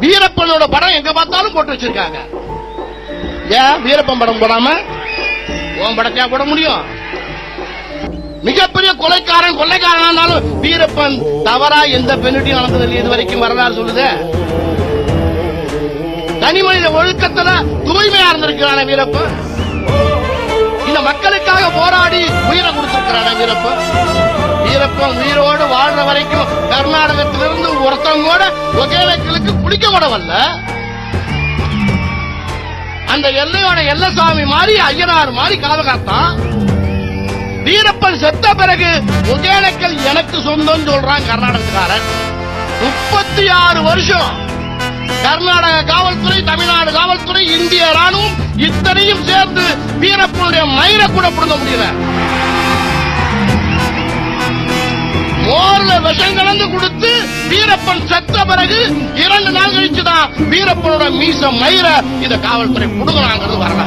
வீரப்பனோட படம் எங்க பார்த்தாலும் போட்டு வச்சிருக்காங்க. ஏன் வீரப்பன் படம் போடாம உன் படத்தையா போட முடியும்? மிகப்பெரிய கொள்ளைக்காரனாலும் வீரப்பன் தவறா எந்த பெண்ணிட்டையும் நடந்ததில்லை இது வரைக்கும் வரலாறு சொல்லுது. தனிமனித ஒழுக்கத்துல தூய்மையா இருந்திருக்கிறான வீரப்பன். இந்த மக்களுக்காக போராடி உயிரை கொடுத்திருக்கிறான வீரப்பன். வீரப்பன் உயிரோடு வாழ்ற வரைக்கும் கர்நாடகத்திலிருந்து ஒருத்தவங்க கூட ஒகேனக்கலுக்கு குளிக்க கூட வரல. அந்த எல்லையோட எல்லசாமி மாதிரி ஐயனார் மாதிரி கனவு காத்தான். வீரப்பன் செத்த பிறகு ஒகேனக்கல் எனக்கு சொந்தம் சொல்றான் கர்நாடகத்துக்காரன். 36 வருஷம் கர்நாடக காவல்துறை, தமிழ்நாடு காவல்துறை, இந்திய ராணுவம் இத்தனையும் சேர்ந்து வீரப்பனுடைய மயிரை கூட புடுங்க முடியல. மோர்ல விஷம் கலந்து கொடுத்து வீரப்பன் செத்த பிறகு 2 நாள் கழிச்சுதான் வீரப்பனோட மீச மயிரை இந்த காவல்துறை புடுங்கலாங்கிறது வரல.